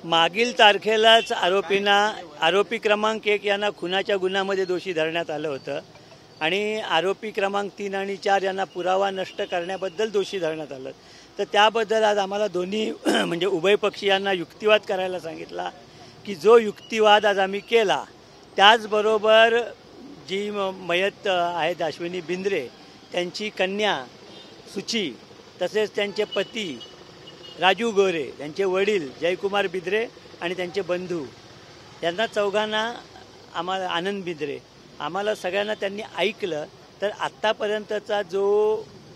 मागील तारखेलाच आरोपी क्रमांक 1 यांना खुनाच्या गुन्ह्यामध्ये दोषी धरण्यात आलं होतं आणि आरोपी क्रमांक 3 आणि 4 यांना पुरावा नष्ट करण्याबद्दल दोषी धरण्यात आलं. तर त्याबद्दल आज आम्हाला दोन्ही म्हणजे उभय पक्षीयांना युक्तिवाद करायला सांगितला की जो युक्तिवाद आज आम्ही केला त्याचबरोबर जी मयत आहेत अश्विनी बिंद्रे त्यांची कन्या सुची तसेच त्यांचे पती राजू गोरे त्यांचे वडील जयकुमार बिद्रे आणि त्यांचे बंधू यांना चौघांना आम्हाला आनंद बिद्रे आम्हाला सगळ्यांना त्यांनी ऐकलं. तर आत्तापर्यंतचा जो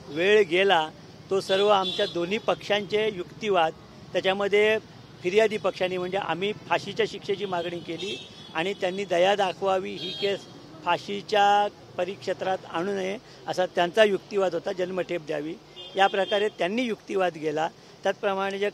वेळ गेला तो सर्व आमच्या दोन्ही पक्षांचे युक्तिवाद त्याच्यामध्ये फिर्यादी पक्षांनी म्हणजे आम्ही फाशीच्या शिक्षेची मागणी केली आणि त्यांनी दया दाखवावी ही केस फाशीच्या परिक्षेत्रात आणू नये असा त्यांचा युक्तिवाद होता. जन्मठेप द्यावी या प्रकारे त्यांनी युक्तिवाद केला. त्याचप्रमाणे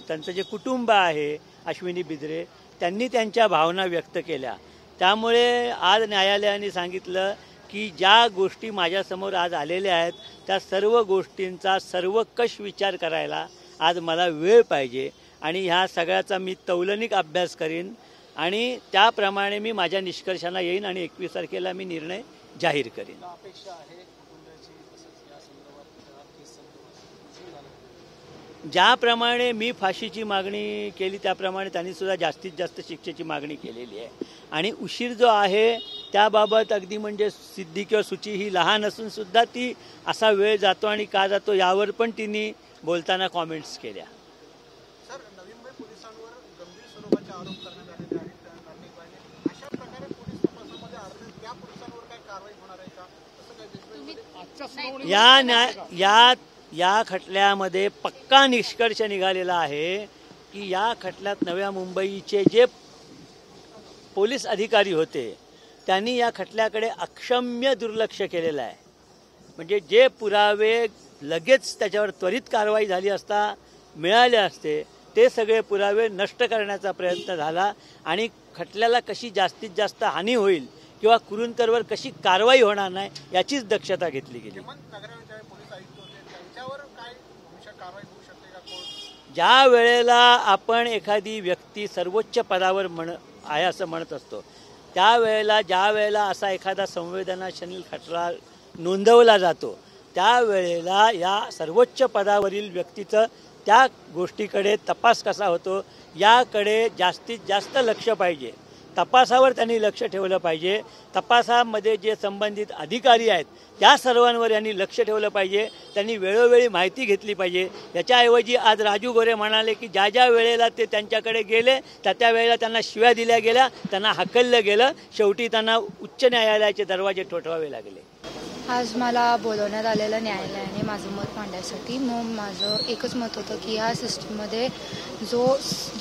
त्यांचं जे कुटुंब आहे अश्विनी बिद्रे त्यांनी त्यांच्या भावना व्यक्त केल्या. त्यामुळे आज न्यायालयाने सांगितलं की ज्या गोष्टी माझ्यासमोर आज आलेल्या आहेत त्या सर्व गोष्टींचा सर्वकष विचार करायला आज मला वेळ पाहिजे आणि ह्या सगळ्याचा मी तौलनिक अभ्यास करीन आणि त्याप्रमाणे मी माझ्या निष्कर्षाला येईन आणि 21 तारखेला मी निर्णय जाहीर करीन. ज्याप्रमाणे मी फाशीची मागणी केली त्याप्रमाणे त्यांनी सुद्धा जास्तीत जास्त शिक्षेची मागणी केलेली आहे आणि उशीर जो आहे त्याबाबत अगदी म्हणजे सिद्धी किंवा सुची ही लहान असून सुद्धा ती असा वेळ जातो आणि का जातो यावर पण तिने बोलताना कॉमेंट्स केल्या. सर, नवी मुंबई पोलिसांवर गंभीर स्वरूपाचे आरोप करण्यात आलेले आहेत. अशा प्रकारे पोलीस तपासामध्ये आढळून त्या पोलिसांवर काय कारवाई होणार आहे का? असं काय या खटल्यामध्ये पक्का निष्कर्ष निघालेला आहे की या खटल्यात नव्या मुंबईचे जे पोलीस अधिकारी होते त्यांनी या खटल्याकडे अक्षम्य दुर्लक्ष केलेलं आहे. म्हणजे जे पुरावे लगेच त्याच्यावर त्वरित कारवाई झाली असता मिळाले असते ते सगळे पुरावे नष्ट करण्याचा प्रयत्न झाला आणि खटल्याला कशी जास्तीत जास्त हानी होईल किंवा कुरूंकरवर कशी कारवाई होणार नाही याचीच दक्षता घेतली गेली. ज्या वेळेला आपण एखादी व्यक्ती सर्वोच्च पदावर आहे असं म्हणत असतो त्यावेळेला ज्या वेळेला असा एखादा संवेदनाशील खटला नोंदवला जातो त्यावेळेला या सर्वोच्च पदावरील व्यक्तीचं त्या गोष्टीकडे तपास कसा होतो याकडे जास्तीत जास्त लक्ष पाहिजे. तपासावर त्यांनी लक्ष ठेवलं पाहिजे. तपासामध्ये जे संबंधित अधिकारी आहेत त्या सर्वांवर यांनी लक्ष ठेवलं पाहिजे. त्यांनी वेळोवेळी माहिती घेतली पाहिजे. याच्याऐवजी आज राजू गोरे म्हणाले की ज्या ज्या वेळेला ते त्यांच्याकडे गेले त्या वेळेला त्यांना शिव्या दिल्या गेल्या, त्यांना हकललं गेलं, शेवटी त्यांना उच्च न्यायालयाचे दरवाजे ठोठवावे लागले. आज मला बोलवण्यात आलेलं न्यायालयाने माझं मत मांडण्यासाठी. मग माझं एकच मत होतं की ह्या सिस्टीममध्ये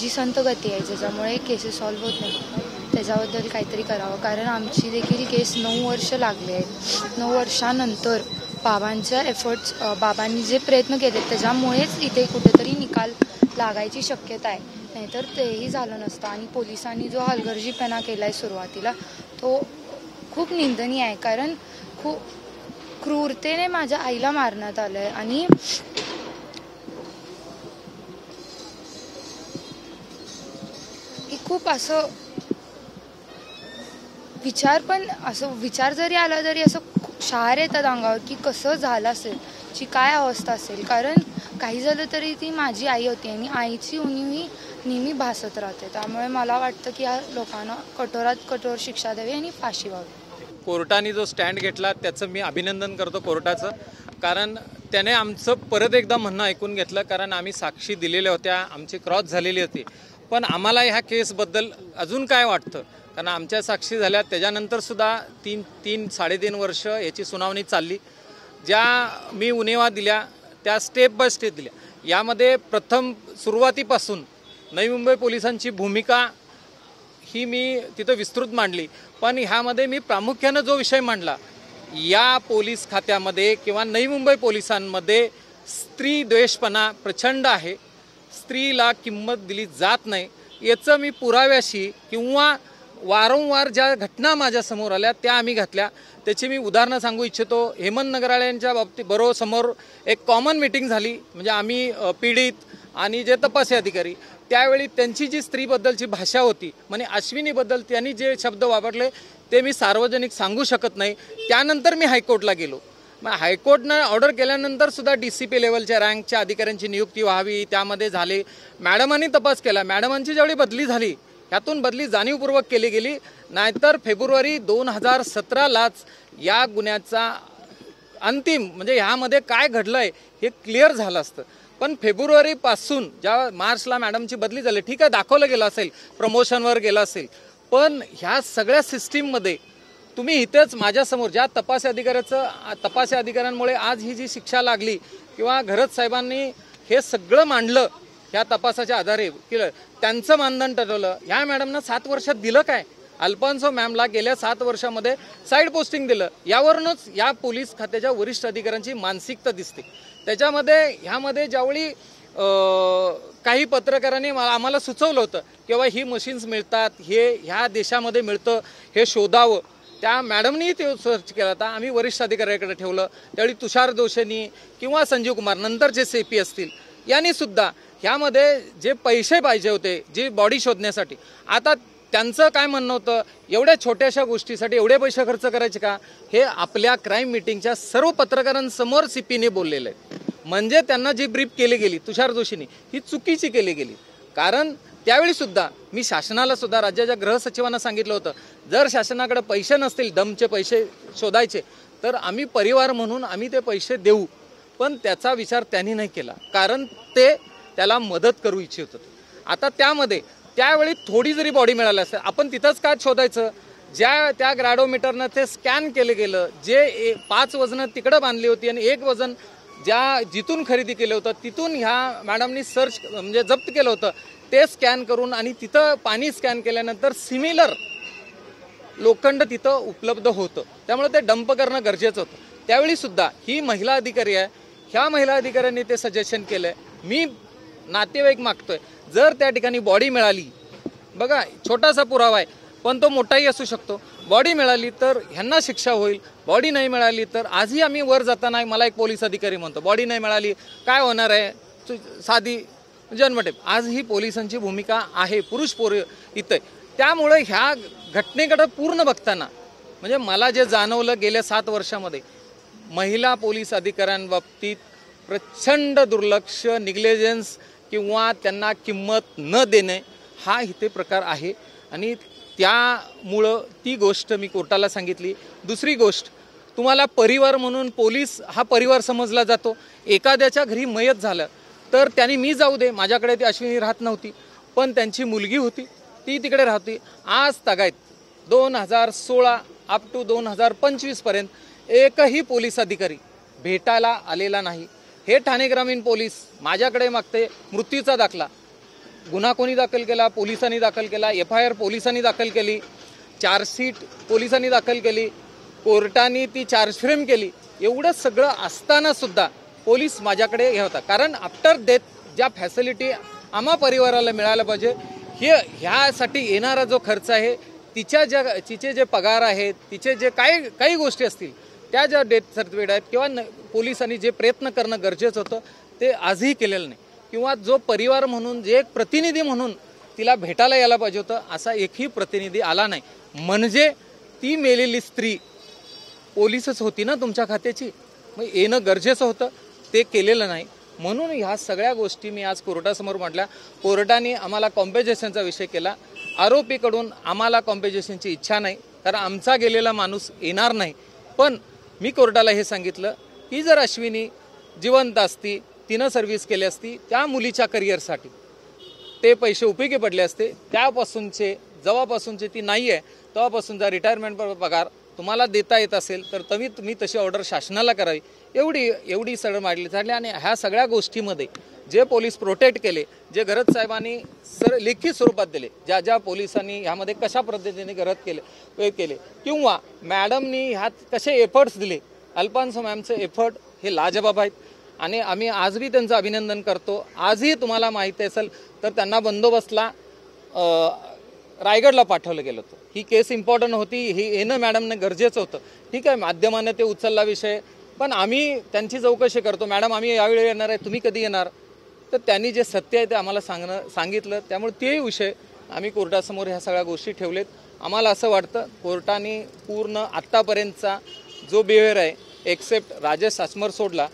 जी संत गती आहे ज्याच्यामुळे केसेस सॉल्व्ह होत नाही त्याच्याबद्दल काहीतरी करावं. कारण आमची देखील केस 9 वर्ष लागले आहेत. 9 वर्षानंतर बाबांच्या एफर्ट्स बाबांनी जे प्रयत्न केले त्याच्यामुळेच इथे कुठेतरी निकाल लागायची शक्यता आहे. नाहीतर तेही झालं नसतं. आणि पोलिसांनी जो हलगर्जीपणा केला आहे सुरुवातीला तो खूप निंदनीय आहे. कारण खूप क्रूरतेने माझ्या आईला मारण्यात आलं आहे आणि खूप असं विचार जरी आला तरी असं शहार येतात अंगावर की कसं झालं असेल, ची काय अवस्था असेल. कारण काही झालं तरी ती माझी आई होती आणि आईची उणीव ही नेहमी भासत राहते. त्यामुळे मला वाटतं की या लोकांना कठोरात कठोर शिक्षा द्यावी आणि फाशी व्हावी. कोर्टाने जो स्टँड घेतला त्याचं मी अभिनंदन करतो कोर्टाचं. कारण त्याने आमचं परत एकदा म्हणणं ऐकून घेतलं. कारण आम्ही साक्षी दिलेल्या होत्या, आमची क्रॉस झालेली होती. पण आम्हाला ह्या केसबद्दल अजून काय वाटतं कारण आमच्या साक्षी झाल्या त्याच्यानंतरसुद्धा 3-3.5 वर्ष याची सुनावणी चालली. ज्या मी उणेवा दिल्या त्या स्टेप बाय स्टेप दिल्या. यामध्ये प्रथम सुरुवातीपासून नवी मुंबई पोलिसांची भूमिका ही मी तिथं विस्तृत मांडली. पण ह्यामध्ये मी प्रामुख्यानं जो विषय मांडला या पोलीस खात्यामध्ये किंवा नवी मुंबई पोलिसांमध्ये स्त्री द्वेषपणा प्रचंड आहे. स्त्रीला किंमत दिली जात नाही याचं मी पुराव्याशी किंवा वारंवार ज्या घटना माझ्यासमोर आल्या त्या आम्ही घातल्या. त्याची मी उदाहरणं सांगू इच्छितो. हेमंत नगराळ्यांच्या बाबतीत बरोबर समोर एक कॉमन मीटिंग झाली म्हणजे आम्ही पीडित आणि जे तपासी अधिकारी त्यावेळी त्यांची जी स्त्रीबद्दलची भाषा होती म्हणजे अश्विनीबद्दल त्यांनी जे शब्द वापरले ते मी सार्वजनिक सांगू शकत नाही. त्यानंतर मी हायकोर्टला गेलो. मग हायकोर्टनं ऑर्डर केल्यानंतर सुद्धा DCP लेवलच्या रँकच्या अधिकाऱ्यांची नियुक्ती व्हावी त्यामध्ये झाले. मॅडमांनी तपास केला. मॅडमांची ज्यावेळी बदली झाली ह्यातून बदली जाणीवपूर्वक केली गेली, नाहीतर फेब्रुवारी 2017लाच या गुन्ह्याचा अंतिम म्हणजे ह्यामध्ये काय घडलंय हे क्लिअर झालं असतं. पण फेब्रुवारीपासून ज्या मार्चला मॅडमची बदली झाली, ठीक आहे दाखवलं गेलं असेल, प्रमोशनवर गेलं असेल, पण ह्या सगळ्या सिस्टीममध्ये तुम्ही इथेच माझ्यासमोर ज्या तपासी अधिकाऱ्यांमुळे आज ही जी शिक्षा लागली किंवा घरत साहेबांनी हे सगळं मांडलं ह्या तपासाच्या आधारे केलं, त्यांचं मानधन ठरवलं. ह्या मॅडमनं 7 वर्षात दिलं काय? अल्फान्सो मॅमला गेल्या 7 वर्षामध्ये साईड पोस्टिंग दिलं. यावरूनच या पोलीस खात्याच्या वरिष्ठ अधिकाऱ्यांची मानसिकता दिसते. त्याच्यामध्ये ह्यामध्ये ज्यावेळी काही पत्रकारांनी आम्हाला सुचवलं होतं किंवा ही मशीन्स मिळतात, हे ह्या देशामध्ये मिळतं, हे शोधावं. त्या मॅडमनी ते सर्च केला होता. आम्ही वरिष्ठ अधिकाऱ्याकडे ठेवलं. त्यावेळी तुषार दोषेंनी किंवा संजीव कुमार नंतरचे CP असतील यांनी सुद्धा ह्यामध्ये जे पैसे पाहिजे होते जी बॉडी शोधण्यासाठी, आता त्यांचं काय म्हणणं होतं, एवढ्या छोट्याशा गोष्टीसाठी एवढे पैसे खर्च करायचे का? हे आपल्या क्राईम मीटिंगच्या सर्व पत्रकारांसमोर CPने बोललेलं आहे. म्हणजे त्यांना जी ब्रीफ केली गेली तुषार दोषींनी ही चुकीची केली गेली. कारण त्यावेळी सुद्धा मी शासनाला सुद्धा राज्याच्या गृहसचिवांना सांगितलं होतं, जर शासनाकडे पैसे नसतील दमचे पैसे शोधायचे तर आम्ही परिवार म्हणून आम्ही ते पैसे देऊ. पण त्याचा विचार त्यांनी नाही केला, कारण ते त्याला मदत करू इच्छित होते. आता त्यावेळी थोडी जरी बॉडी मिळाली असेल, आपण तिथंच काय शोधायचं? त्या ग्रॅडोमीटरनं ते स्कॅन केलं गेलं, जे 5 वजनं तिकडं बांधली होती आणि 1 वजन जिथून खरेदी केलं होतं तिथून ह्या मॅडमनी सर्च म्हणजे जप्त केलं होतं, ते स्कॅन करून आणि तिथं पाणी स्कॅन केल्यानंतर सिमिलर लोखंड तिथं उपलब्ध होतं. त्यामुळे ते डंप करणं गरजेचं होतं. त्यावेळी सुद्धा ही महिला अधिकारी आहे, ह्या महिला अधिकाऱ्यांनी ते सजेशन केलंय. मी नातेवाईक मागतोय, जर त्या ठिकाणी बॉडी मिळाली, बघा छोटासा पुरावा आहे पण तो मोठाही असू शकतो, बॉडी मिळाली तर ह्यांना शिक्षा होईल. बॉडी नाही मिळाली तर आजही आम्ही वर जाताना मला एक पोलीस अधिकारी म्हणतो बॉडी नाही मिळाली काय होणार आहे, साधी जन्मठेप. आजही पोलिसांची भूमिका आहे, पुरुष इथं. त्यामुळे ह्या घटनेकडे पूर्ण बघताना म्हणजे मला जे जाणवलं गेल्या 7 वर्षामध्ये महिला पोलीस अधिकाऱ्यांबाबतीत प्रचंड दुर्लक्ष, निग्लेजन्स किंवा त्यांना किंमत न देणे हा इथे प्रकार आहे. आणि त्यामुळं ती गोष्ट मी कोर्टाला सांगितली. दुसरी गोष्ट, तुम्हाला परिवार म्हणून पोलीस हा परिवार समजला जातो. एखाद्याच्या घरी मयत झालं तर त्यांनी मी जाऊ दे, माझ्याकडे ती अश्विनी राहत नव्हती पण त्यांची मुलगी होती ती तिकडे राहते. आज तागायत 2016 अप टू 2025 पर्यंत एकही पोलीस अधिकारी भेटायला आलेला नाही. हे ठाणे ग्रामीण पोलीस माझ्याकडे मागते मृत्यूचा दाखला. गुन्हा कोणी दाखल केला? पोलिसांनी दाखल केला. FIR पोलिसांनी दाखल केली. चार्जशीट पोलिसांनी दाखल केली. कोर्टाने ती चार्ज फ्रेम केली. एवढं सगळं असताना सुद्धा पोलीस माझ्याकडे हे होता. कारण आफ्टर डेथ ज्या फॅसिलिटी आम्हा परिवाराला मिळायला पाहिजे, ह्यासाठी येणारा जो खर्च आहे, तिचे जे पगार आहेत, तिचे जे काही गोष्टी असतील, त्या ज्या डेथ सर्टिफिकेट आहेत किंवा पोलिसांनी जे प्रयत्न करणं गरजेचं होतं ते आजही केलेलं नाही. किंवा जो परिवार म्हणून जे एक प्रतिनिधी म्हणून तिला भेटायला यायला पाहिजे होतं, असा एकही प्रतिनिधी आला नाही. म्हणजे ती मेलेली स्त्री पोलीसच होती ना तुमच्या खात्याची, मग येणं गरजेचं होतं, ते केलेलं नाही. म्हणून ह्या सगळ्या गोष्टी मी आज कोर्टासमोर म्हटल्या. कोर्टाने आम्हाला कॉम्पेन्सेशनचा विषय केला. आरोपीकडून आम्हाला कॉम्पेन्सेशनची इच्छा नाही, कारण आमचा गेलेला माणूस येणार नाही. पण मी कोर्टाला हे सांगितलं की जर अश्विनी जिवंत असती, तिनं सर्व्हिस केली असती, त्या मुलीच्या करिअरसाठी ते पैसे उपयोगी पडले असते. जेव्हापासूनचे ती नाही आहे तेव्हापासूनचा रिटायरमेंट पगार तुम्हाला देता येत असेल तर तुम्ही तशी ऑर्डर शासनाला करावी, एवढी सडळ मांडली झाली. आणि ह्या सगळ्या गोष्टीमध्ये जे पोलीस प्रोटेक्ट केले, जे घरत साहेबांनी लेखी स्वरूपात दिले, ज्या पोलिसांनी ह्यामध्ये कशा पद्धतीने घरत केले किंवा मॅडमनी ह्यात कसे एफर्ट्स दिले, अल्फान्सो मॅमचे एफर्ट हे लाजबाब आहेत. आणि आम्ही आजही त्यांचं अभिनंदन करतो. आजही तुम्हाला माहिती असेल तर त्यांना बंदोबस्तला रायगडला पाठवलं गेलं होतं. ही केस इम्पॉर्टंट होती, ही येणं मॅडमने गरजेचं होतं. ठीक आहे, माध्यमाने ते उचलला विषय, पण आम्ही त्यांची चौकशी करतो. मॅडम आम्ही यावेळी येणार आहे, तुम्ही कधी येणार? तर त्यांनी जे सत्य आहे ते आम्हाला सांगितलं. त्यामुळे ते विषय आम्ही कोर्टासमोर ह्या सगळ्या गोष्टी ठेवलेत. आम्हाला असं वाटतं कोर्टाने पूर्ण आत्तापर्यंतचा जो बिहेवियर आहे, एक्सेप्ट राजेश साचमर सोडला,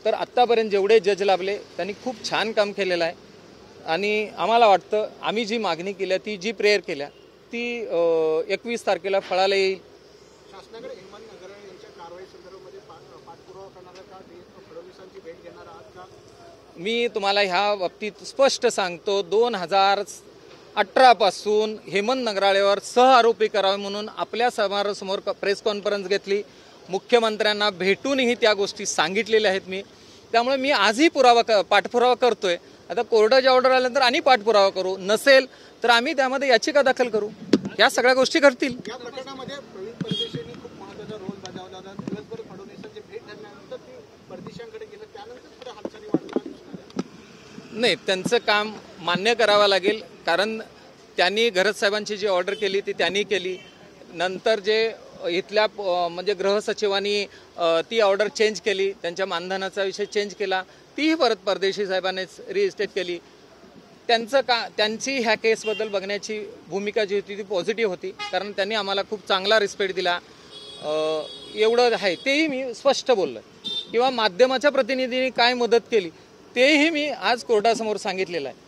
तर आत्तापर्यंत जेवढे जज लाभले त्यांनी खूप छान काम केलेलं आहे. आणि आम्हाला वाटतं आम्ही जी मागणी केल्या, ती जी प्रेयर केल्या, ती 21 तारखेला फळाला येईल. शासनाकडे हेमंत नगराळे यांच्या कारवाई संदर्भामध्ये पाठपुरावा करणारा का फडणवीसांची भेट घेणार आहात का? मी तुम्हाला ह्या बाबतीत स्पष्ट सांगतो, 2018 पासून हेमंत नगराळेवर सहआरोपी करावे म्हणून आपल्या समोर प्रेस कॉन्फरन्स घेतली. मुख्यमंत्र्यांना भेटूनही त्या गोष्टी सांगितलेल्या आहेत मी. त्यामुळे मी आजही पाठपुरावा करतोय. आता कोर्टाची ऑर्डर आल्यानंतर आणि पाठपुरावा करू, नसेल तर आम्ही त्यामध्ये याचिका दाखल करू. या सगळ्या गोष्टी घडतील. या प्रकरणामध्ये प्रवीण परदेशींनी खूप महत्त्वाचा रोल बजावला होता. दिवसभर फडणवीसांची भेट झाल्यानंतर ते परदेशांकडे गेलं, त्यानंतर पुढे हालचाली वाढणार नाही, त्यांचं काम मान्य करावं लागेल. कारण त्यांनी घरत साहेबांची जी ऑर्डर केली ती त्यांनी केली. नंतर जे इथल्या म्हणजे गृहसचिवांनी ती ऑर्डर चेंज केली, त्यांच्या मानधनाचा विषय चेंज केला, तीही परत परदेशी साहेबांनीच रिइस्टेट केली. त्यांची ह्या केसबद्दल बघण्याची भूमिका जी होती ती पॉझिटिव्ह होती. कारण त्यांनी आम्हाला खूप चांगला रिस्पेक्ट दिला. एवढं आहे तेही मी स्पष्ट बोललो. किंवा माध्यमाच्या प्रतिनिधींनी काय मदत केली तेही मी आज कोर्टासमोर सांगितलेलं आहे.